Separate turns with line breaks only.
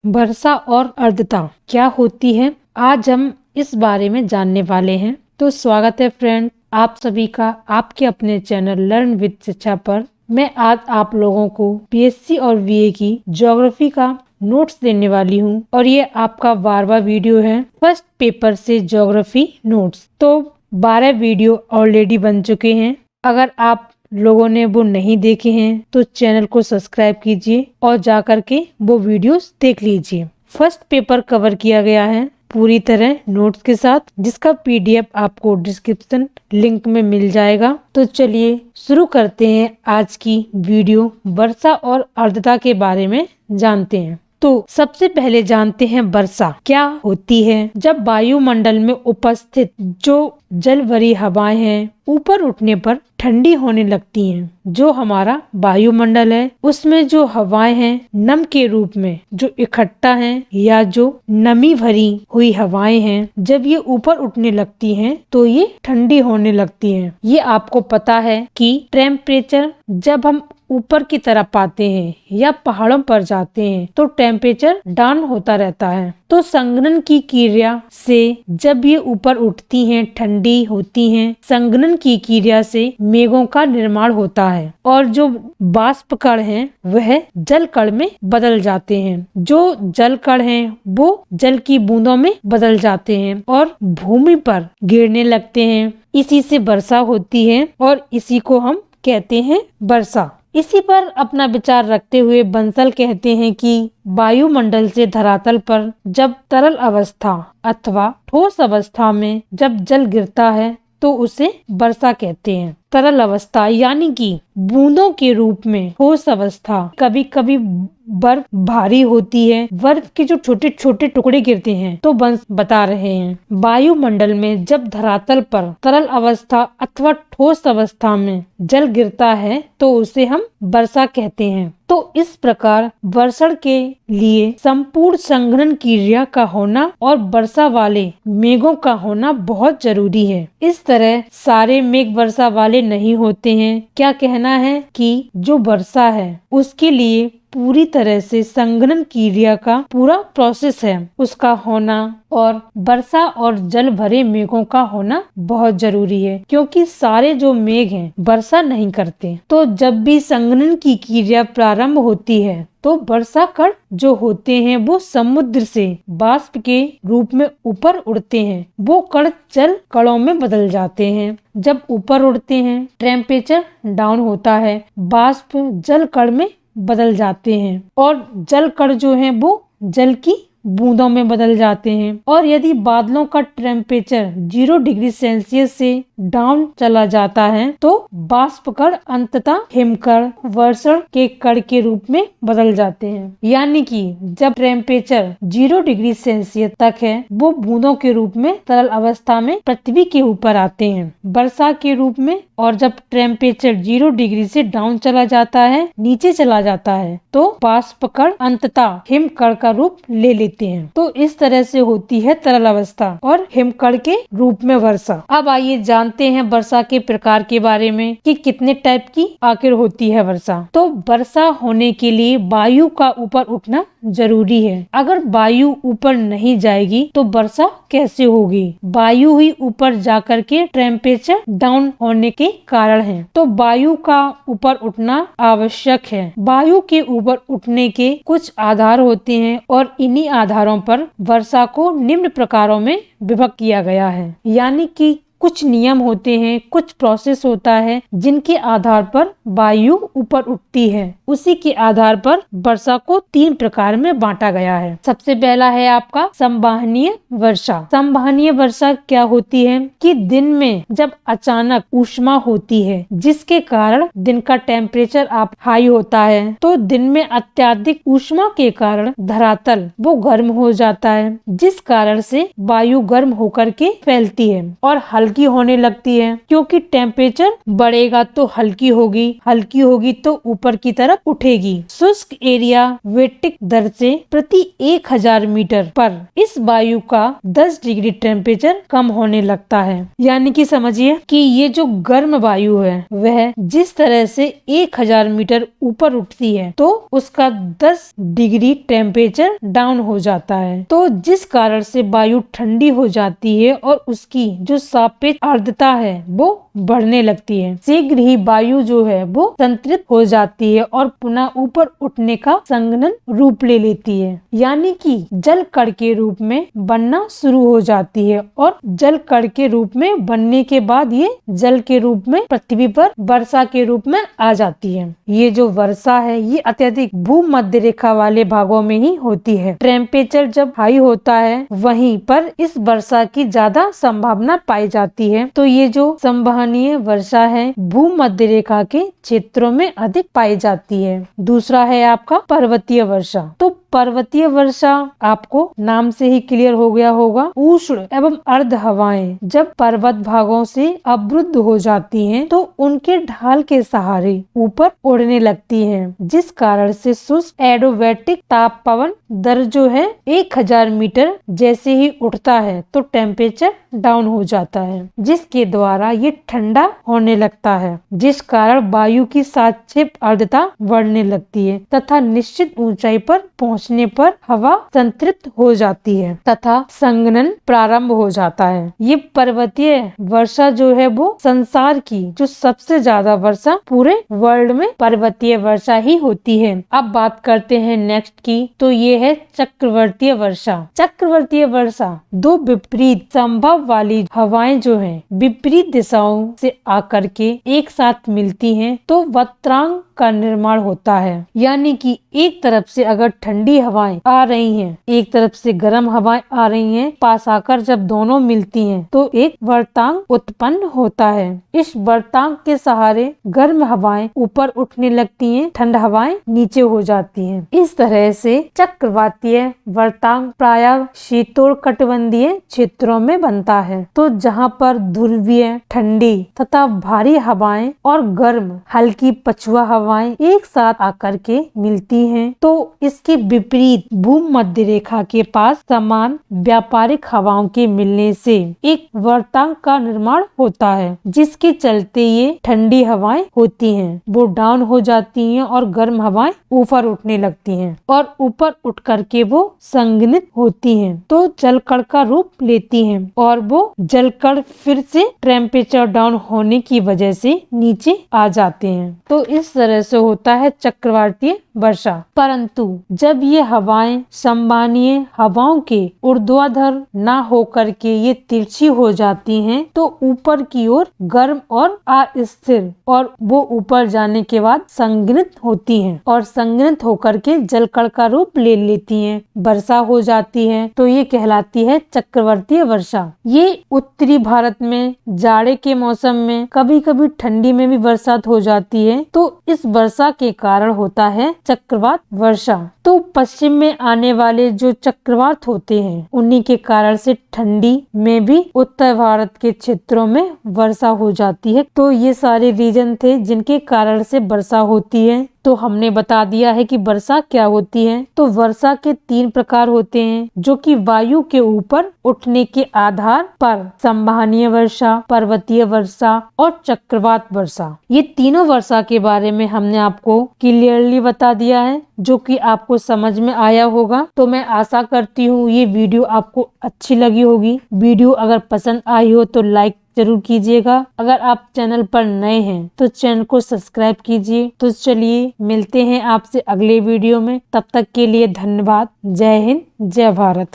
वर्षा और आर्द्रता क्या होती है, आज हम इस बारे में जानने वाले हैं। तो स्वागत है फ्रेंड, आप सभी का आपके अपने चैनल लर्न विद शिक्षा पर। मैं आज आप लोगों को पीएससी और वीए की ज्योग्राफी का नोट्स देने वाली हूँ और ये आपका 12वां वीडियो है फर्स्ट पेपर से ज्योग्राफी नोट्स। तो 12 वीडियो ऑलरेडी बन चुके हैं। अगर आप लोगों ने वो नहीं देखे हैं तो चैनल को सब्सक्राइब कीजिए और जाकर के वो वीडियोस देख लीजिए। फर्स्ट पेपर कवर किया गया है पूरी तरह नोट्स के साथ, जिसका पीडीएफ आपको डिस्क्रिप्शन लिंक में मिल जाएगा। तो चलिए शुरू करते हैं आज की वीडियो। वर्षा और आर्द्रता के बारे में जानते हैं। तो सबसे पहले जानते हैं वर्षा क्या होती है। जब वायुमंडल में उपस्थित जो जल भरी हवाएं हैं ऊपर उठने पर ठंडी होने लगती हैं। जो हमारा वायुमंडल है उसमें जो हवाएं हैं नम के रूप में जो इकट्ठा हैं या जो नमी भरी हुई हवाएं हैं, जब ये ऊपर उठने लगती हैं तो ये ठंडी होने लगती हैं। ये आपको पता है कि टेम्परेचर जब हम ऊपर की तरफ आते हैं या पहाड़ों पर जाते हैं तो टेम्परेचर डाउन होता रहता है। तो संघनन की क्रिया से जब ये ऊपर उठती हैं ठंडी होती हैं। संघनन की क्रिया से मेघों का निर्माण होता है और जो बाष्प कण हैं वह जल कण में बदल जाते हैं। जो जल कण हैं वो जल की बूंदों में बदल जाते हैं और भूमि पर गिरने लगते हैं। इसी से वर्षा होती है और इसी को हम कहते हैं वर्षा। इसी पर अपना विचार रखते हुए बंसल कहते हैं कि वायुमंडल से धरातल पर जब तरल अवस्था अथवा ठोस अवस्था में जब जल गिरता है तो उसे वर्षा कहते हैं। तरल अवस्था यानी कि बूंदों के रूप में, ठोस अवस्था कभी कभी बर्फ भारी होती है, बर्फ के जो छोटे छोटे टुकड़े गिरते हैं। तो बता रहे हैं वायुमंडल में जब धरातल पर तरल अवस्था अथवा ठोस अवस्था में जल गिरता है तो उसे हम वर्षा कहते हैं। तो इस प्रकार वर्षण के लिए संपूर्ण संघनन क्रिया का होना और वर्षा वाले मेघों का होना बहुत जरूरी है। इस तरह सारे मेघ वर्षा वाले नहीं होते हैं। क्या कहना है कि जो वर्षा है उसके लिए पूरी तरह से संघनन क्रिया का पूरा प्रोसेस है उसका होना, और वर्षा और जल भरे मेघों का होना बहुत जरूरी है, क्योंकि सारे जो मेघ हैं वर्षा नहीं करते। तो जब भी संघनन की क्रिया प्रारंभ होती है तो वर्षा कण जो होते हैं वो समुद्र से बाष्प के रूप में ऊपर उड़ते हैं। वो कण जल कणों में बदल जाते हैं। जब ऊपर उड़ते हैं टेम्परेचर डाउन होता है, बाष्प जल कण में बदल जाते हैं और जल कण जो हैं वो जल की बूंदों में बदल जाते हैं। और यदि बादलों का टेम्परेचर 0 डिग्री सेल्सियस से डाउन चला जाता है तो बाष्प कण अंततः हिमकण वर्षण के कण के रूप में बदल जाते हैं। यानी कि जब टेम्परेचर 0 डिग्री सेल्सियस तक है वो बूंदों के रूप में तरल अवस्था में पृथ्वी के ऊपर आते हैं वर्षा के रूप में, और जब टेम्परेचर 0 डिग्री से डाउन चला जाता है, नीचे चला जाता है, तो बाष्प कण अंततः हिमकण का रूप ले लेते हैं। तो इस तरह से होती है तरल अवस्था और हिमकण के रूप में वर्षा। अब आइए जानते हैं वर्षा के प्रकार के बारे में कि कितने टाइप की आखिर होती है वर्षा। तो वर्षा होने के लिए वायु का ऊपर उठना जरूरी है। अगर वायु ऊपर नहीं जाएगी तो वर्षा कैसे होगी? वायु ही ऊपर जाकर के टेम्परेचर डाउन होने के कारण है। तो वायु का ऊपर उठना आवश्यक है। वायु के ऊपर उठने के कुछ आधार होते हैं और इन्हीं आधारों पर वर्षा को निम्न प्रकारों में विभक्त किया गया है। यानी कि कुछ नियम होते हैं, कुछ प्रोसेस होता है जिनके आधार पर वायु ऊपर उठती है। उसी के आधार पर वर्षा को 3 प्रकार में बांटा गया है। सबसे पहला है आपका संवहनीय वर्षा। संवहनीय वर्षा क्या होती है कि दिन में जब अचानक ऊष्मा होती है जिसके कारण दिन का टेम्परेचर आप हाई होता है, तो दिन में अत्यधिक ऊष्मा के कारण धरातल वो गर्म हो जाता है, जिस कारण से वायु गर्म होकर के फैलती है और हल्का हल्की होने लगती है, क्योंकि टेम्परेचर बढ़ेगा तो हल्की होगी तो ऊपर की तरफ उठेगी। शुष्क एरिया वेटिक दर से प्रति 1000 मीटर पर इस वायु का 10 डिग्री टेम्परेचर कम होने लगता है। यानी कि समझिए कि ये जो गर्म वायु है वह जिस तरह से 1000 मीटर ऊपर उठती है तो उसका 10 डिग्री टेम्परेचर डाउन हो जाता है, तो जिस कारण से वायु ठंडी हो जाती है और उसकी जो सापेक्ष आर्द्रता है वो बढ़ने लगती है। शीघ्र ही वायु जो है वो संतृप्त हो जाती है और पुनः ऊपर उठने का संघनन रूप ले लेती है, यानी कि जल कण के रूप में बनना शुरू हो जाती है और जल कण के रूप में बनने के बाद ये जल के रूप में पृथ्वी पर वर्षा के रूप में आ जाती है। ये जो वर्षा है ये अत्यधिक भूमध्य रेखा वाले भागों में ही होती है। टेम्परेचर जब हाई होता है वहीं पर इस वर्षा की ज्यादा संभावना पाई जाती है। तो ये जो संवहनीय वर्षा है भूमध्य रेखा के क्षेत्रों में अधिक पाई जाती है। दूसरा है आपका पर्वतीय वर्षा। तो पर्वतीय वर्षा आपको नाम से ही क्लियर हो गया होगा। उष्ण एवं अर्ध हवाएं जब पर्वत भागों से अवरुद्ध हो जाती हैं तो उनके ढाल के सहारे ऊपर उड़ने लगती हैं, जिस कारण से शुष्क एडियाबैटिक ताप पवन दर जो है 1000 मीटर जैसे ही उठता है तो टेम्परेचर डाउन हो जाता है, जिसके द्वारा ये ठंडा होने लगता है, जिस कारण वायु की सापेक्ष आर्द्रता बढ़ने लगती है तथा निश्चित ऊंचाई पर पहुंचने पर हवा संतृप्त हो जाती है तथा संघनन प्रारंभ हो जाता है। ये पर्वतीय वर्षा जो है वो संसार की जो सबसे ज्यादा वर्षा पूरे वर्ल्ड में पर्वतीय वर्षा ही होती है। अब बात करते हैं नेक्स्ट की, तो ये है चक्रवर्तीय वर्षा। चक्रवर्तीय वर्षा दो विपरीत संभव वाली हवाएं जो हैं विपरीत दिशाओं से आकर के एक साथ मिलती हैं तो वक्रांग का निर्माण होता है, यानी कि एक तरफ से अगर ठंडी हवाएं आ रही हैं, एक तरफ से गर्म हवाएं आ रही हैं, पास आकर जब दोनों मिलती हैं तो एक वर्तांग उत्पन्न होता है। इस वर्तांग के सहारे गर्म हवाएं ऊपर उठने लगती हैं, ठंड हवाएं नीचे हो जाती हैं। इस तरह से चक्रवातीय वर्तांग प्रायः शीतोष्णकटिबंधीय क्षेत्रों में बनता है। तो जहाँ पर ध्रुवीय ठंडी तथा भारी हवाएं और गर्म हल्की पछुआ हवाएं एक साथ आकर के मिलती हैं तो इसके विपरीत भूमध्य रेखा के पास समान व्यापारिक हवाओं के मिलने से एक वर्तांग का निर्माण होता है, जिसके चलते ये ठंडी हवाएं होती हैं वो डाउन हो जाती हैं और गर्म हवाएं ऊपर उठने लगती हैं और ऊपर उठ करके वो संघनित होती हैं तो जलकण का रूप लेती हैं और वो जलकण फिर से टेम्परेचर डाउन होने की वजह से नीचे आ जाते हैं। तो इस तरह से होता है चक्रवातीय वर्षा। परंतु जब ये हवाएं संवहनीय हवाओं के ऊर्ध्वाधर न होकर के ये तिरछी हो जाती हैं तो ऊपर की ओर गर्म और अस्थिर और वो ऊपर जाने के बाद संघनित होती हैं और संघनित होकर के जलकण का रूप ले लेती हैं, वर्षा हो जाती है तो ये कहलाती है चक्रवातीय वर्षा। ये उत्तरी भारत में जाड़े के मौसम में कभी कभी ठंडी में भी बरसात हो जाती है तो इस वर्षा के कारण होता है चक्रवात वर्षा। तो पश्चिम में आने वाले जो चक्रवात होते हैं उन्हीं के कारण से ठंडी में भी उत्तर भारत के क्षेत्रों में वर्षा हो जाती है। तो ये सारे रीजन थे जिनके कारण से वर्षा होती है। तो हमने बता दिया है कि वर्षा क्या होती है। तो वर्षा के 3 प्रकार होते हैं जो कि वायु के ऊपर उठने के आधार पर संवहनीय वर्षा, पर्वतीय वर्षा और चक्रवात वर्षा। ये तीनों वर्षा के बारे में हमने आपको क्लियरली बता दिया है जो कि आपको समझ में आया होगा। तो मैं आशा करती हूँ ये वीडियो आपको अच्छी लगी होगी। वीडियो अगर पसंद आई हो तो लाइक जरूर कीजिएगा। अगर आप चैनल पर नए हैं तो चैनल को सब्सक्राइब कीजिए। तो चलिए मिलते हैं आपसे अगले वीडियो में, तब तक के लिए धन्यवाद। जय हिंद, जय भारत।